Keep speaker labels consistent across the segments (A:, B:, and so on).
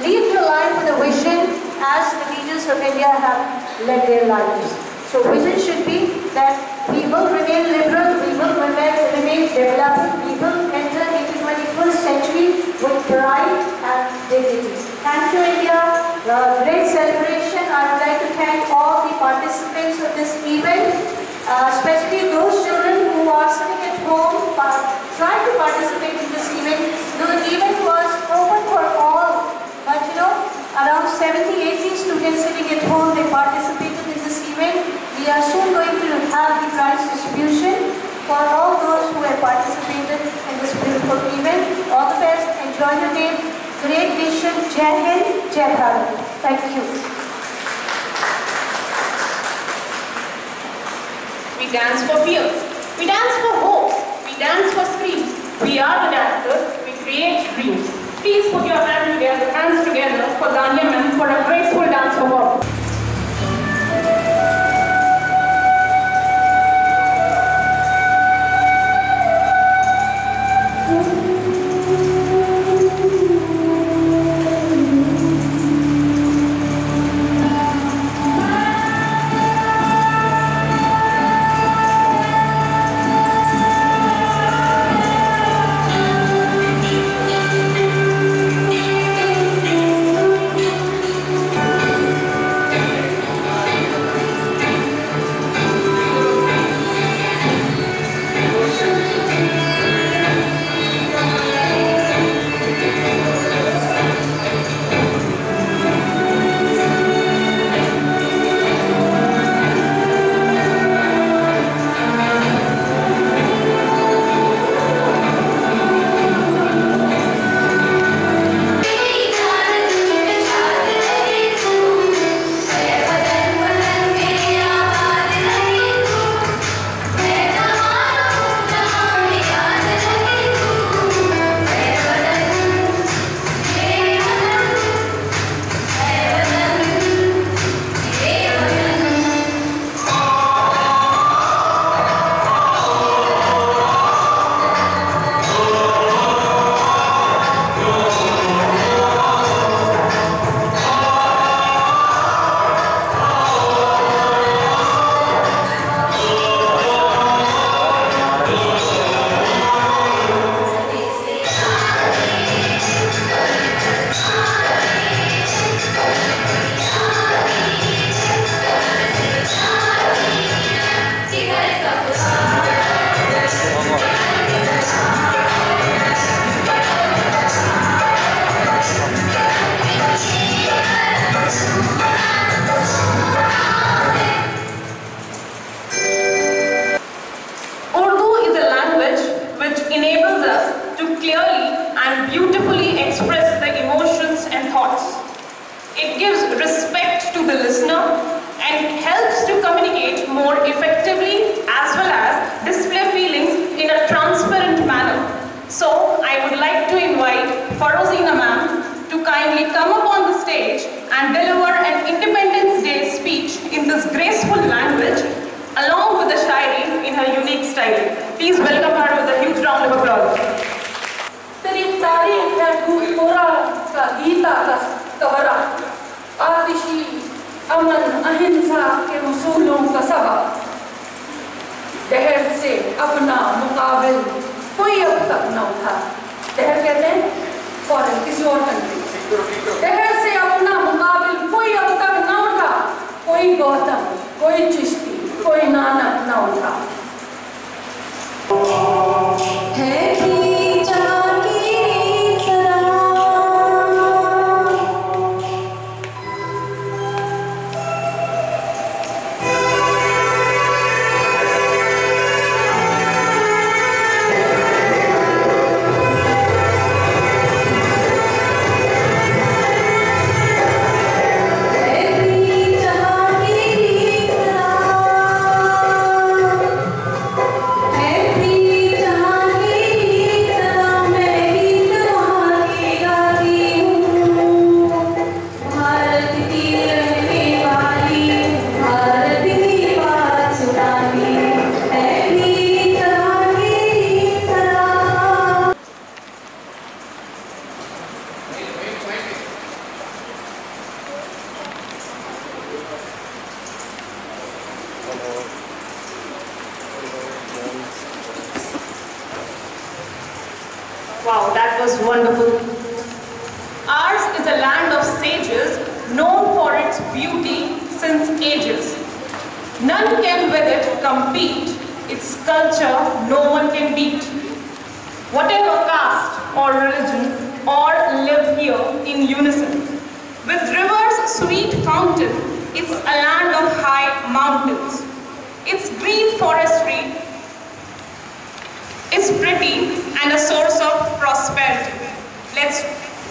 A: lead your life with a vision as the leaders of India have led their lives. So vision should be that we will remain liberal, we will remain developing, we will enter into 21st century with pride and dignity. Thank you, India. Great celebration. I would like to thank all the participants of this event, especially those children who are sitting at home trying to participate in this event. The event was open for all, but you know, around 70-80 students sitting at home, they participated in this event. We are soon going to have the prize distribution for all those who have participated in this beautiful event. All the best. Enjoy your day. Great nation. Jai Hind, Jai Bharat. Thank you.
B: We dance for fears. We dance for hopes. We dance for screams. We are the dancers. We create dreams. Please put your hands together for Dania ma'am for a graceful dance for all. was wonderful. Ours is a land of sages, known for its beauty since ages. None can with it compete, its culture no one can beat. Whatever caste or religion, all live here in unison. With rivers' sweet fountain, it's a land of high mountains. Its green forestry is pretty and a source of prosperity. Let's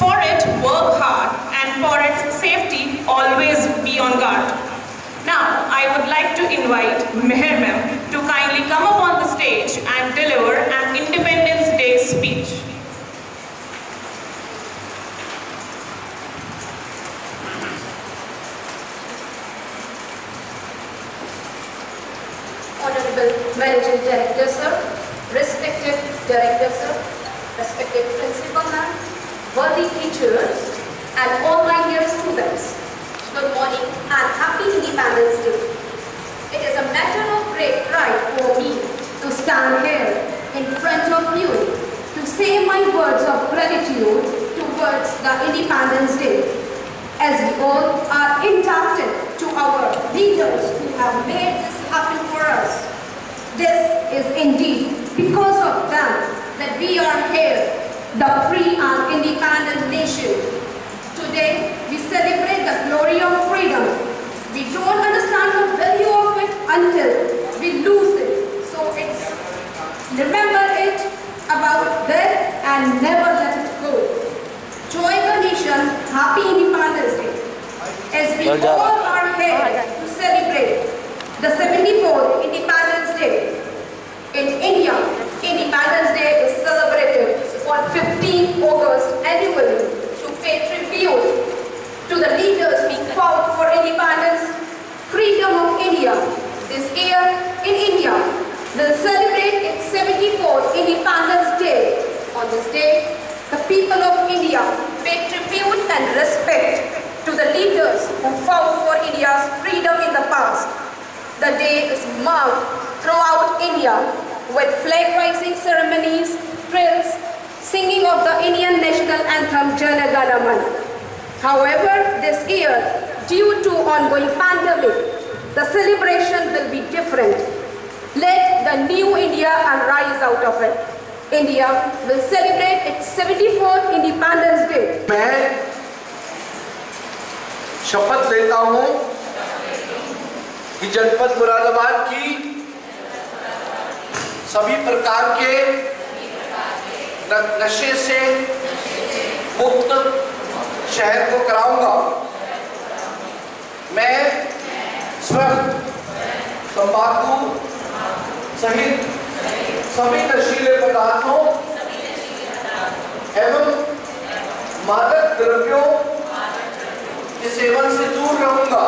B: for it work hard and for its safety always be on guard. Now I would like to invite Meher Ma'am to kindly come up on the stage and deliver an Independence Day speech.
C: Honorable Managing Director Sir, respected Director Sir, respected Principal Ma'am, worthy teachers and all my dear students, good morning and happy Independence Day. It is a matter of great pride for me to stand here in front of you to say my words of gratitude towards the Independence Day, as we all are indebted to our leaders who have made this happen for us. This is indeed because of them that we are here, the free and independent nation. Today, we celebrate the glory of freedom. We don't understand the value of it until we lose it. So it's remember it about that and never let it go. Join the nation, happy Independence Day. As we all are here to celebrate the 74th Independence Day. In India, Independence Day is celebrated on 15 August annually to pay tribute to the leaders who fought for independence, freedom of India. This year in India will celebrate its 74th Independence Day. On this day, the people of India pay tribute and respect to the leaders who fought for India's freedom in the past. The day is marked throughout India with flag-raising ceremonies, drills, singing of the Indian national anthem Jana Gana Mana. However, this year, due to ongoing pandemic, the celebration will be different. Let the new India arise out of it. India will celebrate its 74th Independence Day.
D: मैं शपथ लेता हूं कि जनपद मुरादाबाद की सभी प्रकार के नशे से मुक्त शहर को कराऊंगा। मैं स्वयं तंबाकू सहित सभी नशीले पदार्थों एवं मादक द्रव्यों के सेवन से दूर रहूंगा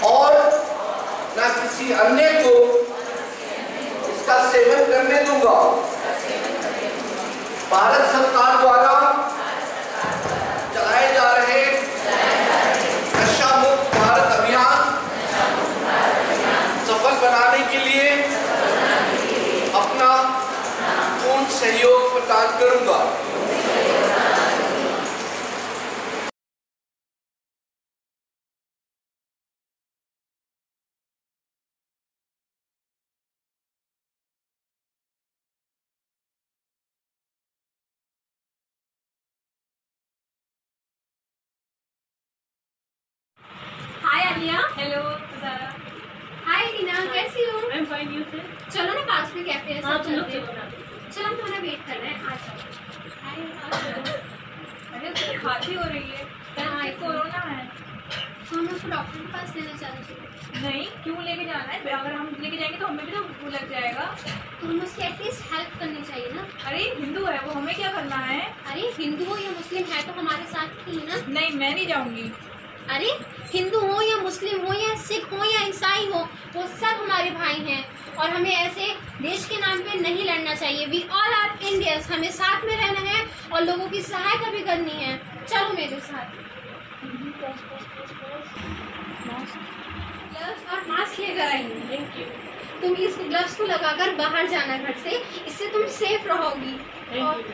D: और न किसी अन्य को इसका सेवन करने दूंगा। भारत सरकार द्वारा चलाए जा रहे नशा मुक्त भारत अभियान सफल बनाने के लिए अपना पूर्ण सहयोग प्रदान करूंगा।
E: हेलो ज़ारा।
C: हाय रीना, कैसी हो?
E: आई एम फाइन, यू से?
C: चलो ना पास में कैफे है,
E: हाँ
C: सब
E: तुम लोग
C: चलते
E: चलो
C: हैं।
E: ना।
C: चलो हम तुम्हारा वेट कर रहे हैं, आ जाओ।
E: अरे तो खांसी हो रही है।
C: हाँ,
E: कोरोना है।
C: तो हमें उसको डॉक्टर के पास लेना चाहिए।
E: नहीं, क्यों लेके जाना है? अगर हम लेके जाएंगे तो हमें भी तो वो लग जाएगा।
C: तो हमें उसकी एटलीस्ट हेल्प करनी चाहिए ना।
E: अरे हिंदू है वो, हमें क्या करना है?
C: अरे हिंदू हो या मुस्लिम है तो हमारे साथ ही ना।
E: नहीं, मैं नहीं जाऊंगी।
C: अरे हिंदू हो या मुस्लिम हो या सिख हो या ईसाई हो, वो सब हमारे भाई हैं और हमें ऐसे देश के नाम पे नहीं लड़ना चाहिए। वी ऑल आर इंडियंस, हमें साथ में रहना है और लोगों की सहायता भी करनी है। चलो मेरे साथ। ग्लव्स और मास्क लेकर आइए।
E: Thank you.
C: तुम इस ग्लव्स को लगाकर बाहर जाना घर से, इससे तुम सेफ रहोगी।
E: Thank you.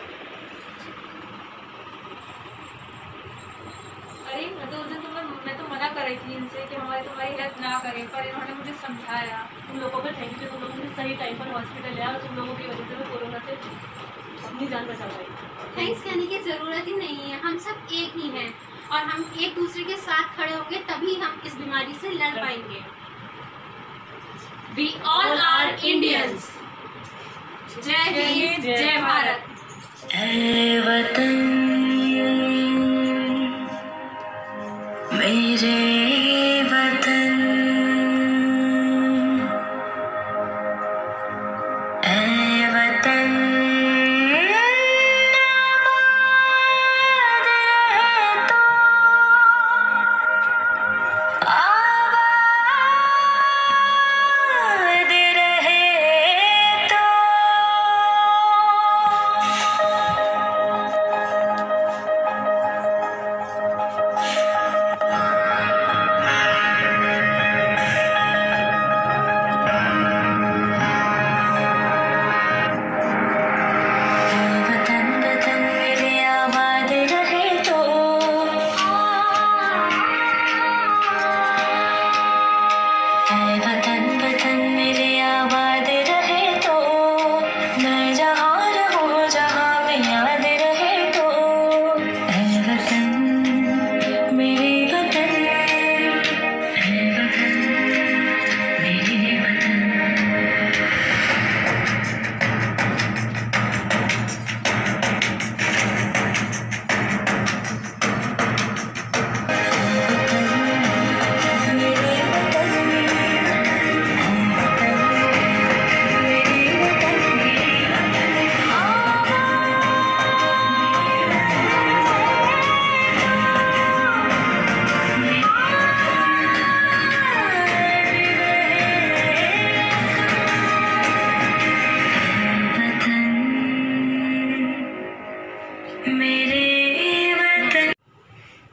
E: कराई थी इनसे कि तुम्हारी हेल्प ना करें, पर इन्होंने मुझे समझाया। तुम लोगों को थैंक यू, तुम लोगों ने सही टाइम पर हॉस्पिटल लिया और तुम लोगों की वजह से मैं कोरोना से अपनी जान बचा पाई।
F: थैंक्स कहने की ज़रूरत ही नहीं है, हम सब एक ही हैं और हम एक दूसरे के साथ खड़े होंगे तभी हम इस बीमारी से लड़ पाएंगे। We all are Indians. जय हिंद, जय भारत।
G: ऐ वतन मेरे वतन, ऐ वतन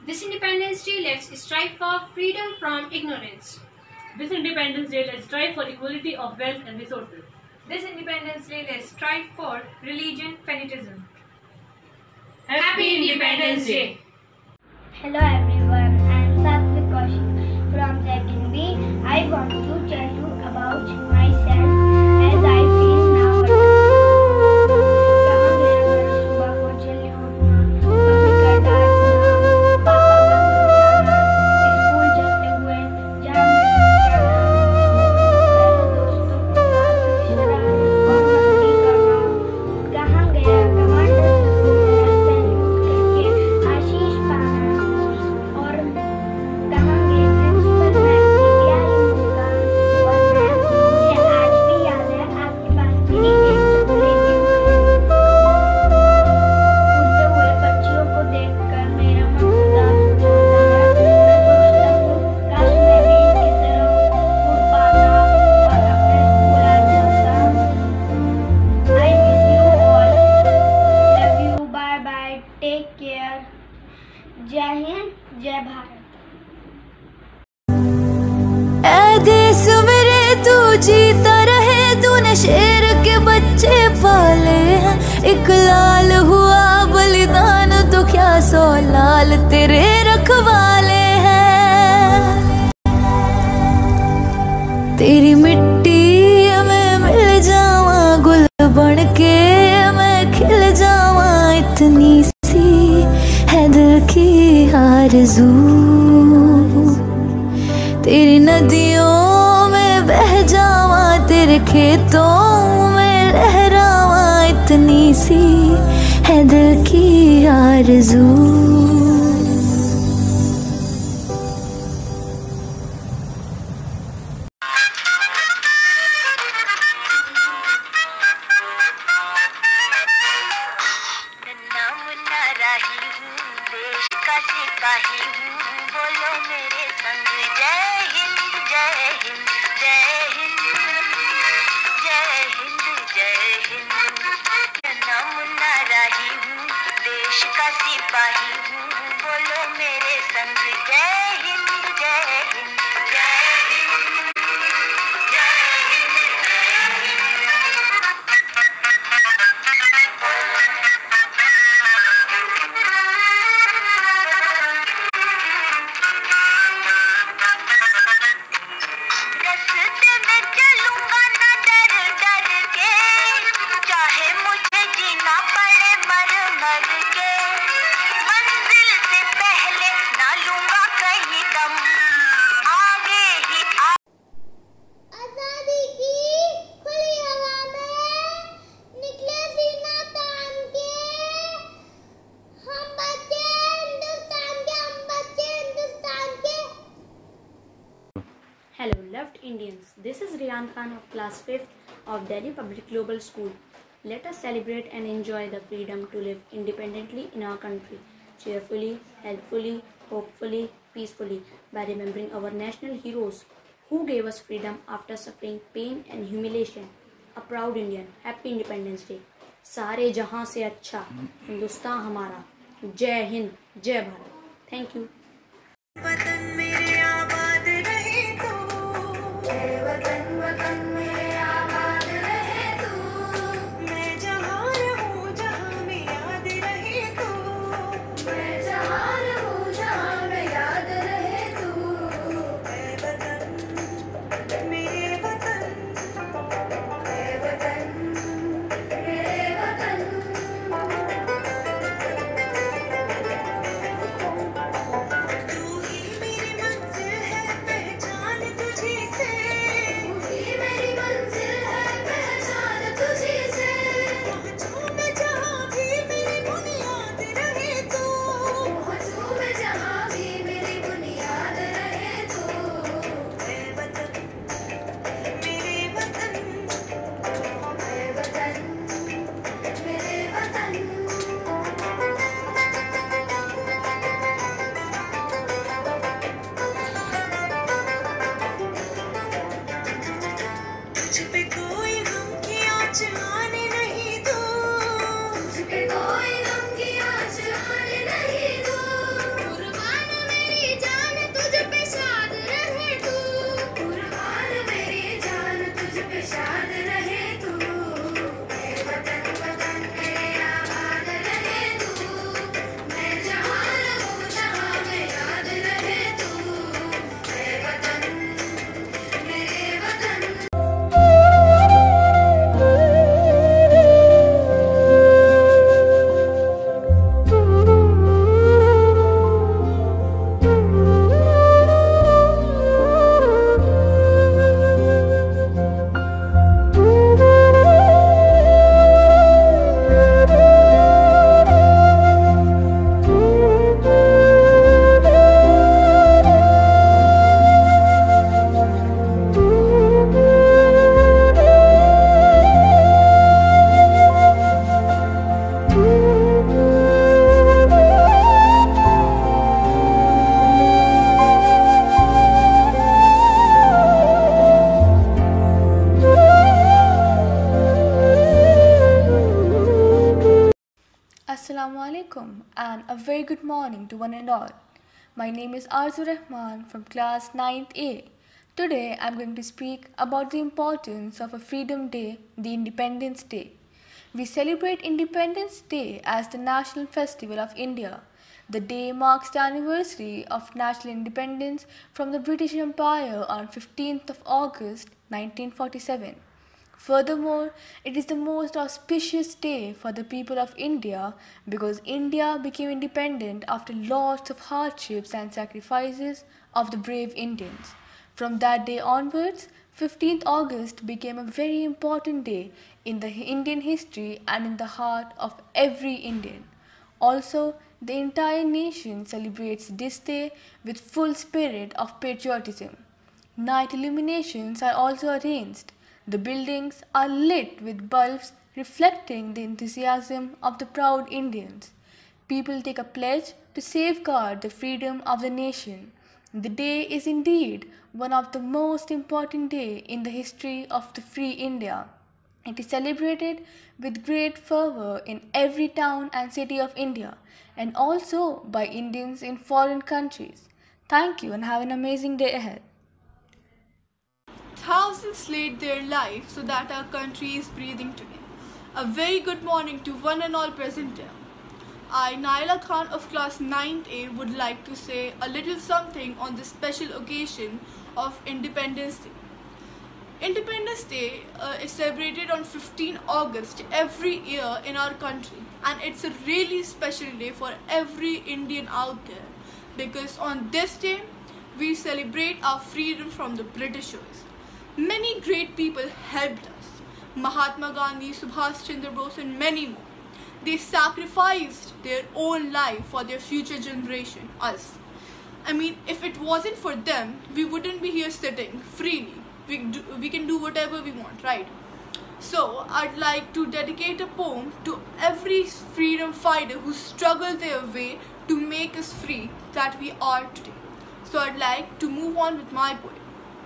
F: This Independence Day, let's strive for freedom from ignorance.
E: This Independence Day, let's strive for equality of wealth and resources.
H: This Independence Day, let's strive for religion fanatism.
E: Happy Independence Day!
I: Hello everyone, I am Satvik Kaushik from Second B. I want to tell you about myself as I feel now. सुबह को जल्दी उठना, mummy का डांटना, पापा का समझाना, school जाते हुए जाम में जाना, दोस्तों के साथ इशारा और मस्ती करना, कहाँ गया कमांडर सैल्यूट करके आशीष पाना, और कहाँ गए प्रिंसिपल मैम की प्यारी मुस्कान, और मैम मुझे आज भी याद है आपके पास मेरी एक चॉकलेट दी हुई है। उड़ते हुए पक्षियों को देखकर मेरा मन उदास हो जाता है। मैं सोचता हूँ काश मैं भी इनकी तरह उड़ पाता और अपने स्कूल आ जाता। I miss you all. Love you. Bye bye. Take care. जय हिंद, जय भारत।
G: ऐ देश मेरे तू जीता रहे, तूने शेर के बच्चे पाले हैं। एक लाल हुआ बलिदान तो क्या 100 लाल तेरे रखवाले हैं। तेरी मिट्टी में मिल जावा, गुल बन के मैं खिल जावा, इतनी सी है दिल की आरज़ू। तेरी नदियों में बह जावा, तेरे खेतों में लहरावा, इतनी सी है दिल की आरज़ू। नन्ना मुन्ना राही हूँ, देश का सिपाही हूँ, बोलो मेरे संग जय हिंद, जय हिंद, जय हिंद, जय हिंद, जय हिंद। नन्ना मुन्ना राही हूँ, देश का सिपाही हूँ, बोलो मेरे संग जय हिंद, जय हिंद, जय हिंद, जय हिंद, जय Hind.
J: Beloved Indians, this is Riyan Khan of class 5th of Delhi Public Global School. Let us celebrate and enjoy the freedom to live independently in our country, cheerfully, helpfully, hopefully, peacefully, by remembering our national heroes who gave us freedom after suffering pain and humiliation. A proud Indian, Happy Independence Day. सारे जहां से अच्छा हिंदुस्तान हमारा. जय हिंद, जय Bharat. Thank you.
K: वतन मेरे आबाद रहे तू, वतन वतन मेरे आबाद रहे तू. मैं जहाँ रहूँ जहाँ में याद रहे तू, मैं जहाँ रहूँ जहाँ में याद रहे तू. ऐ वतन मेरे वतन, ऐ वतन मेरे वतन.
L: Assalamualaikum and a very good morning to one and all. My name is Arzu Rahman from class 9th A. Today I am going to speak about the importance of a Freedom Day, the Independence Day. We celebrate Independence Day as the national festival of India. The day marks the anniversary of national independence from the British Empire on 15th of August 1947. Furthermore, it is the most auspicious day for the people of India because India became independent after lots of hardships and sacrifices of the brave Indians. From that day onwards, 15th August became a very important day in the Indian history and in the heart of every Indian. Also, the entire nation celebrates this day with full spirit of patriotism. Night illuminations are also arranged. The buildings are lit with bulbs reflecting the enthusiasm of the proud Indians. People take a pledge to safeguard the freedom of the nation. The day is indeed one of the most important days in the history of the free India. It is celebrated with great fervor in every town and city of India and also by Indians in foreign countries. Thank you and have an amazing day ahead.
M: Thousands laid their lives so that our country is breathing today. A very good morning to one and all present here. I, Naila Khan of class 9A, would like to say a little something on this special occasion of Independence Day. Independence Day is celebrated on 15 August every year in our country, and it's a really special day for every Indian out there because on this day we celebrate our freedom from the Britishers. Many great people helped us. Mahatma Gandhi, Subhash Chandra Bose and many more. They sacrificed their own life for their future generation, us. I mean, if it wasn't for them, we wouldn't be here sitting freely. We can do whatever we want, right? So, I'd like to dedicate a poem to every freedom fighter who struggled their way to make us free that we are today. So, I'd like to move on with my poem.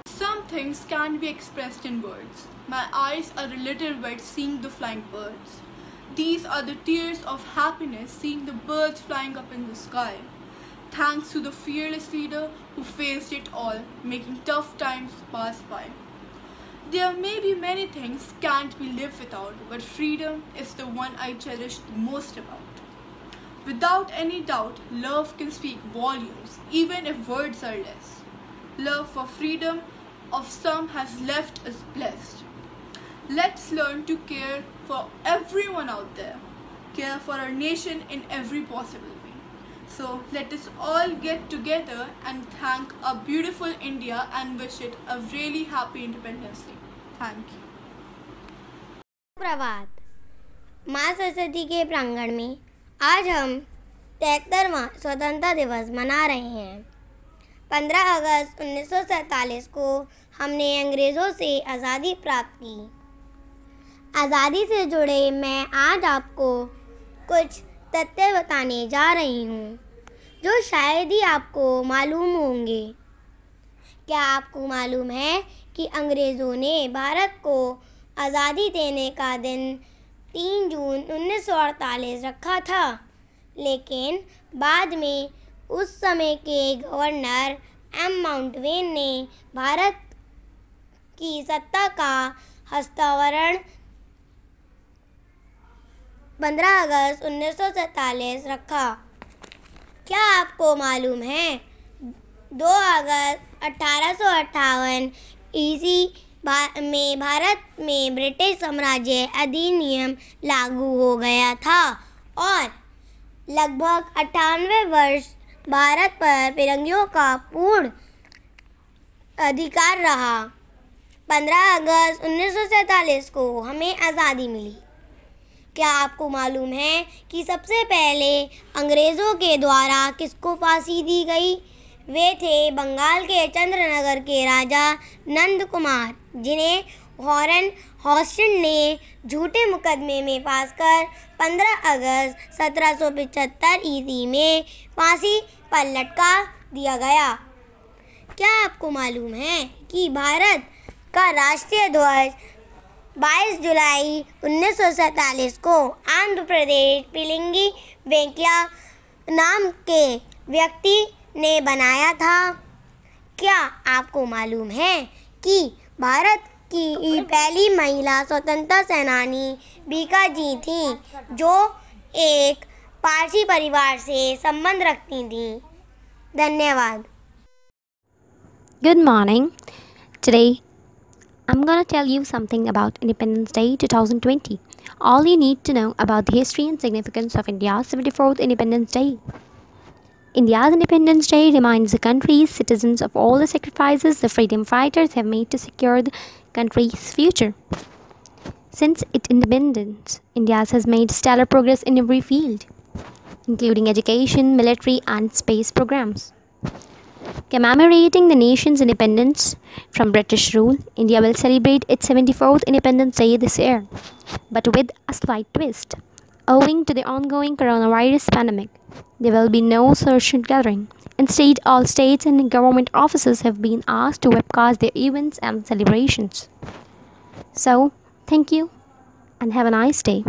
M: Some things can't be expressed in words. My eyes are a little wet seeing the flying birds. These are the tears of happiness seeing the birds flying up in the sky. Thanks to the fearless leader who faced it all, making tough times pass by. There may be many things can't be lived without, but freedom is the one I cherish the most about. Without any doubt, love can speak volumes, even if words are less. Love for freedom of some has left us blessed. Let's learn to care for everyone out there, care for our nation in every possible way. So let us all get together and thank our beautiful India and wish it a really happy Independence Day. Thank you.
N: प्रभात। माँ सरस्वती के प्रांगण में आज हम 73वां स्वतंत्रता दिवस मना रहे हैं। 15 अगस्त 1947 को हमने अंग्रेज़ों से आज़ादी प्राप्त की। आज़ादी से जुड़े मैं आज आपको कुछ तथ्य बताने जा रही हूँ जो शायद ही आपको मालूम होंगे। क्या आपको मालूम है कि अंग्रेज़ों ने भारत को आज़ादी देने का दिन 3 जून 1948 रखा था, लेकिन बाद में उस समय के गवर्नर एम माउंटबेटन ने भारत की सत्ता का हस्तांतरण 15 अगस्त 1947 रखा। क्या आपको मालूम है 2 अगस्त 1858 ईस्वी में भारत में ब्रिटिश साम्राज्य अधिनियम लागू हो गया था और लगभग 98 वर्ष भारत पर फिरंगियों का पूर्ण अधिकार रहा। 15 अगस्त 1947 को हमें आज़ादी मिली। क्या आपको मालूम है कि सबसे पहले अंग्रेज़ों के द्वारा किसको फांसी दी गई? वे थे बंगाल के चंद्रनगर के राजा नंद कुमार, जिन्हें वॉरेन हॉस्टन ने झूठे मुकदमे में फांसकर 15 अगस्त 1775 ईस्वी में फांसी पर लटका दिया गया। क्या आपको मालूम है कि भारत का राष्ट्रीय ध्वज 22 जुलाई 1947 को आंध्र प्रदेश पिलंगी वेंकैया नाम के व्यक्ति ने बनाया था? क्या आपको मालूम है कि भारत की पहली महिला स्वतंत्रता सेनानी बीकाजी थी, जो एक पारसी परिवार से संबंध रखती थी? धन्यवाद।
O: Good morning. Today I'm going to tell you something about Independence Day 2020. All you need to know about the history and significance of India's 74th Independence Day. India's Independence Day reminds the country's citizens of all the sacrifices the freedom fighters have made to secure the country's future. Since its independence, India has made stellar progress in every field, including education, military, and space programs. Commemorating the nation's independence from British rule, India will celebrate its 74th Independence Day this year, but with a slight twist. Owing to the ongoing coronavirus pandemic, there will be no social gathering. Instead, all states and government offices have been asked to webcast their events and celebrations. So, thank you and have a nice day.